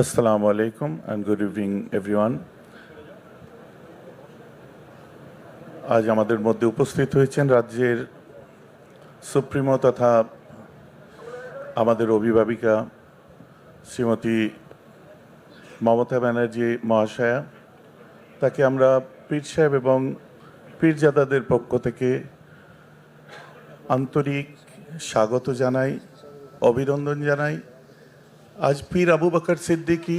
Assalamu alaikum and good evening everyone. আজ আমাদের মধ্যে উপস্থিত হয়েছেন রাজ্যের সুপ্রিমো তথা আমাদের অভিভাবিকা শ্রীমতী মমতা ব্যানার্জি মহাশয়া। তাকে আমরা পীর সাহেব এবং পীরজাদাদের পক্ষ থেকে আন্তরিক স্বাগত জানাই, অভিনন্দন জানাই। আজ পীর আবু বকর সিদ্দিকী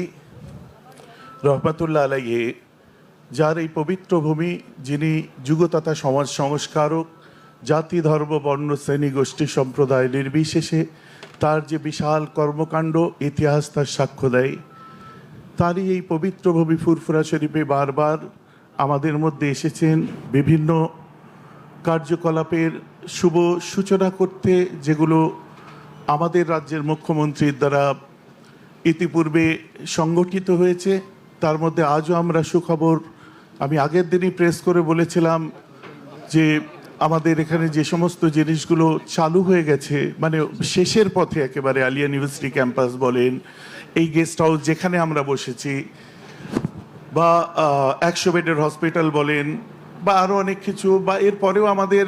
রহমতুল্লাহ আলাইহি, যার এই পবিত্র ভূমি, যিনি যুগ তথা সমাজ সংস্কারক, জাতি ধর্ম বর্ণ শ্রেণী গোষ্ঠী সম্প্রদায় নির্বিশেষে তার যে বিশাল কর্মকাণ্ড ইতিহাস তার সাক্ষ্য দেয়। তারই এই পবিত্র ভূমি ফুরফুরা শরীফে বারবার আমাদের মধ্যে এসেছেন বিভিন্ন কার্যকলাপের শুভ সূচনা করতে, যেগুলো আমাদের রাজ্যের মুখ্যমন্ত্রীর দ্বারা ইতিপূর্বে সংগঠিত হয়েছে। তার মধ্যে আজও আমরা সুখবর, আমি আগের দিনই প্রেস করে বলেছিলাম যে আমাদের এখানে যে সমস্ত জিনিসগুলো চালু হয়ে গেছে, মানে শেষের পথে একেবারে, আলিয়া ইউনিভার্সিটি ক্যাম্পাস বলেন, এই গেস্ট হাউস যেখানে আমরা বসেছি, বা 100 বেডের হসপিটাল বলেন, বা আরও অনেক কিছু, বা এরপরেও আমাদের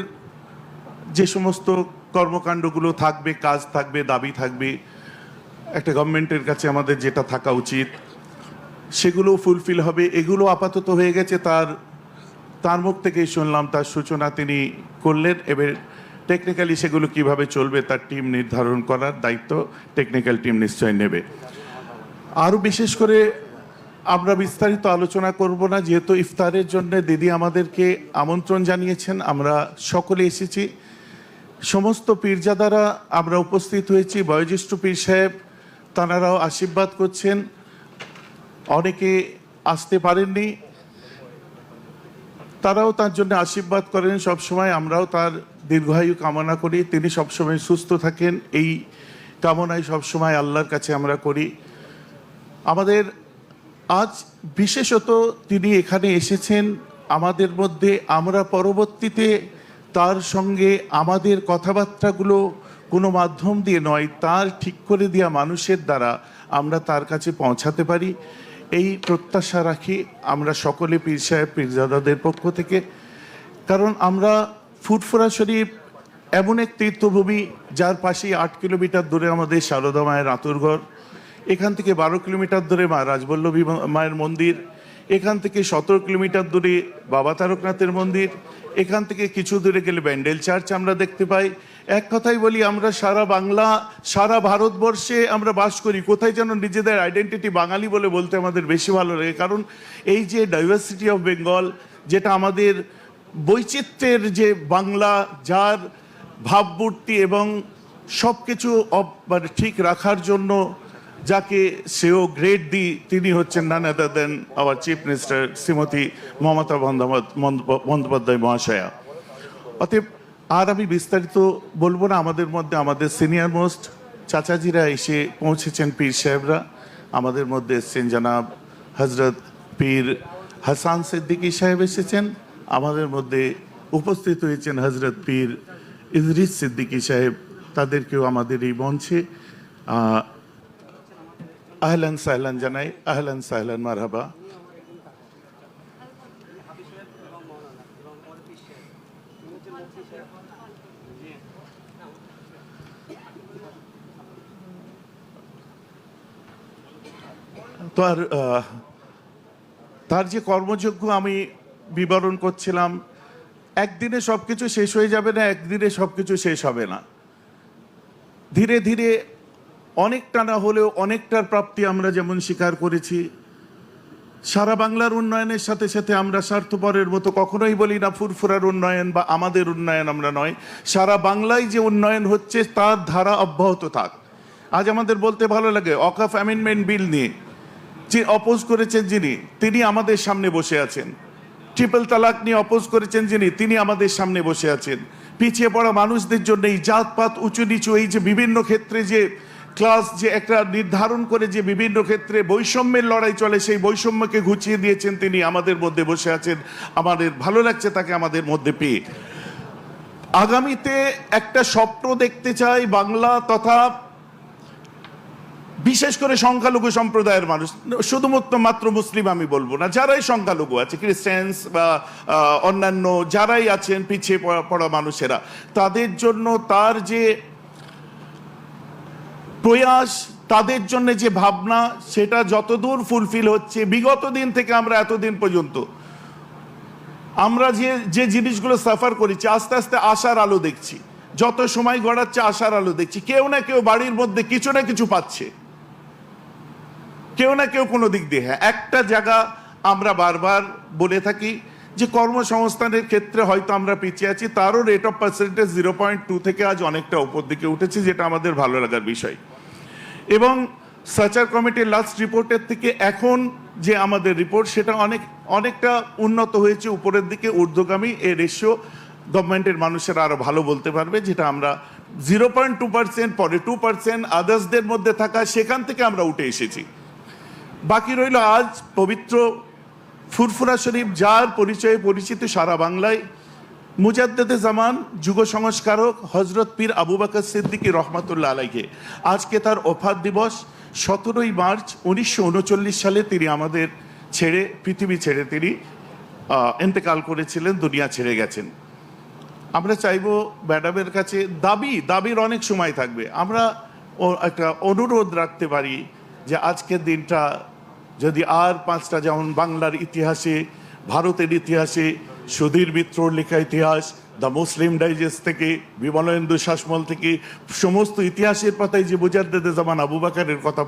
যে সমস্ত কর্মকাণ্ডগুলো থাকবে, কাজ থাকবে, দাবি থাকবে, একটা গভর্নমেন্টের কাছে আমাদের যেটা থাকা উচিত সেগুলো ফুলফিল হবে। এগুলো আপাতত হয়ে গেছে, তার মুখ থেকেই শুনলাম তার সূচনা তিনি করলেন। এবার টেকনিক্যালি সেগুলো কিভাবে চলবে তার টিম নির্ধারণ করার দায়িত্ব টেকনিক্যাল টিম নিশ্চয় নেবে। আরও বিশেষ করে আমরা বিস্তারিত আলোচনা করব না, যেহেতু ইফতারের জন্য দিদি আমাদেরকে আমন্ত্রণ জানিয়েছেন, আমরা সকলে এসেছি। সমস্ত পীরজাদারা আমরা উপস্থিত হয়েছি, বয়োজ্যেষ্ঠ পীর সাহেব তাঁরাও আশীর্বাদ করছেন, অনেকে আসতে পারেননি, তারাও তার জন্য আশীর্বাদ করেন সবসময়। আমরাও তার দীর্ঘায়ু কামনা করি, তিনি সবসময় সুস্থ থাকেন, এই কামনাই সবসময় আল্লাহর কাছে আমরা করি। আমাদের আজ বিশেষত তিনি এখানে এসেছেন আমাদের মধ্যে, আমরা পরবর্তীতে তার সঙ্গে আমাদের কথাবার্তাগুলো কোনো মাধ্যম দিয়ে নয়, তার ঠিক করে দেওয়া মানুষের দ্বারা আমরা তার কাছে পৌঁছাতে পারি, এই প্রত্যাশা রাখি আমরা সকলে পীর সাহেব পীরজাদাদের পক্ষ থেকে। কারণ আমরা ফুরফুরা শরীফ এমন এক তীর্থভূমি, যার পাশেই 8 কিলোমিটার দূরে আমাদের সারদা মায়ের আতুরঘর, এখান থেকে 12 কিলোমিটার দূরে মা রাজবল্লভী মায়ের মন্দির, এখান থেকে 17 কিলোমিটার দূরে বাবা তারকনাথের মন্দির, এখান থেকে কিছু দূরে গেলে ব্যান্ডেল চার্চ আমরা দেখতে পাই। এক কথাই বলি, আমরা সারা বাংলা, সারা ভারতবর্ষে আমরা বাস করি, কোথায় যেন নিজেদের আইডেন্টিটি বাঙালি বলে বলতে আমাদের বেশি ভালো লাগে। কারণ এই যে ডাইভার্সিটি অফ বেঙ্গল, যেটা আমাদের বৈচিত্র্যের যে বাংলা, যার ভাবমূর্তি এবং সব কিছু মানে ঠিক রাখার জন্য যাকে সেও গ্রেড দিই, তিনি হচ্ছেন none other than our chief minister Shrimati Mamata Bandyopadhyay মহাশয়া। অতএব আর আমি বিস্তারিত বলবো না। আমাদের মধ্যে আমাদের সিনিয়র মোস্ট চাচাজিরা এসে পৌঁছেছেন, পীর সাহেবরা আমাদের মধ্যে এসেছেন। জনাব হজরত পীর হাসান সিদ্দিকী সাহেব এসেছেন, আমাদের মধ্যে উপস্থিত হয়েছেন হজরত পীর ইদরিস সিদ্দিকী সাহেব, তাদেরকেও আমাদের এই মঞ্চে আহলান সাহলান জানাই, আহলান সাহলান মারহাবা। তো আর তার যে কর্মযজ্ঞ আমি বিবরণ করছিলাম, একদিনে সব কিছু শেষ হয়ে যাবে না, একদিনে সব কিছু শেষ হবে না, ধীরে ধীরে অনেকটা না হলেও অনেকটার প্রাপ্তি আমরা যেমন স্বীকার করেছি। সারা বাংলার উন্নয়নের সাথে সাথে আমরা স্বার্থপরের মতো কখনোই বলি না ফুরফুরার উন্নয়ন বা আমাদের উন্নয়ন আমরা নয়, সারা বাংলায় যে উন্নয়ন হচ্ছে তার ধারা অব্যাহত থাক। আজ আমাদের বলতে ভালো লাগে, ওয়াকফ অ্যামেন্ডমেন্ট বিল নিয়ে যে অপোজ করেছেন যিনি, তিনি আমাদের সামনে বসে আছেন। ট্রিপল তালাক নিয়ে অপোজ করেছেন যিনি, তিনি আমাদের সামনে বসে আছেন। পিছিয়ে পড়া মানুষদের জন্য এই জাতপাত, উঁচু নিচু, এই যে বিভিন্ন ক্ষেত্রে যে ক্লাস যে একটা নির্ধারণ করে যে বিভিন্ন ক্ষেত্রে বৈষম্যের লড়াই চলে, সেই বৈষম্যকে ঘুচিয়ে দিয়েছেন তিনি, আমাদের মধ্যে বসে আছেন। আমাদের ভালো লাগছে তাকে আমাদের মধ্যে পেয়ে। আগামীতে একটা স্বপ্ন দেখতে চাই বাংলা তথা বিশেষ করে সংখ্যালঘু সম্প্রদায়ের মানুষ, শুধুমাত্র মাত্র মুসলিম আমি বলবো না, যারাই সংখ্যালঘু আছে, খ্রিস্টানস বা অন্যান্য যারাই আছেন পিছিয়ে পড়া মানুষেরা, তাদের জন্য তার যে প্রয়াস, তাদের জন্য যে ভাবনা, সেটা যতদূর ফুলফিল হচ্ছে বিগত দিন থেকে আমরা এতদিন পর্যন্ত আমরা যে জিনিসগুলো সাফার করেছি, আস্তে আস্তে আশার আলো দেখছি। যত সময় গড়াচ্ছে আশার আলো দেখছি। কেউ না কেউ বাড়ির মধ্যে কিছু না কিছু পাচ্ছে, কেউ না কেউ কোনো দিক দিয়ে। হ্যাঁ, একটা জায়গা আমরা বারবার বলে থাকি যে কর্মসংস্থানের ক্ষেত্রে হয়তো আমরা পিছিয়ে আছি, তারও রেট অফ পার্সেন্টেজ 0.2 থেকে আজ অনেকটা উপর দিকে উঠেছে, যেটা আমাদের ভালো লাগার বিষয়। এবং সার্চার কমিটির লাস্ট রিপোর্টের থেকে এখন যে আমাদের রিপোর্ট, সেটা অনেকটা উন্নত হয়েছে, উপরের দিকে ঊর্ধ্বগামী। এই রেশিও গভর্নমেন্টের মানুষেরা আরো ভালো বলতে পারবে, যেটা আমরা 0.2%, পরে 2% আদার্সদের মধ্যে থাকা, সেখান থেকে আমরা উঠে এসেছি। বাকি রইল আজ পবিত্র ফুরফুরা শরীফ, যার পরিচয়ে পরিচিত সারা বাংলায়, মুজাদ্দেদে জামান, যুগ সংস্কারক হজরত পীর আবু বকর সিদ্দিকী রহমতুল্লাহ আলাইহি। আজকে তার ওফাত দিবস। 17ই মার্চ 1939 সালে তিনি আমাদের ছেড়ে, পৃথিবী ছেড়ে তিনি ইন্তেকাল করেছিলেন, দুনিয়া ছেড়ে গেছেন। আমরা চাইবো ম্যাডামের কাছে, দাবির অনেক সময় থাকবে, আমরা একটা অনুরোধ রাখতে পারি যে আজকের দিনটা যদি আর 5টা, যেমন বাংলার ইতিহাসে, ভারতের ইতিহাসে, সুধীর মিত্রর লেখা ইতিহাস, দ্য মুসলিম ডাইজেস্ট থেকে, বিমলেন্দু শাসমল থেকে, সমস্ত ইতিহাসের পাতায় যে মুজাদ্দেদে জামান আবু বকরের কথা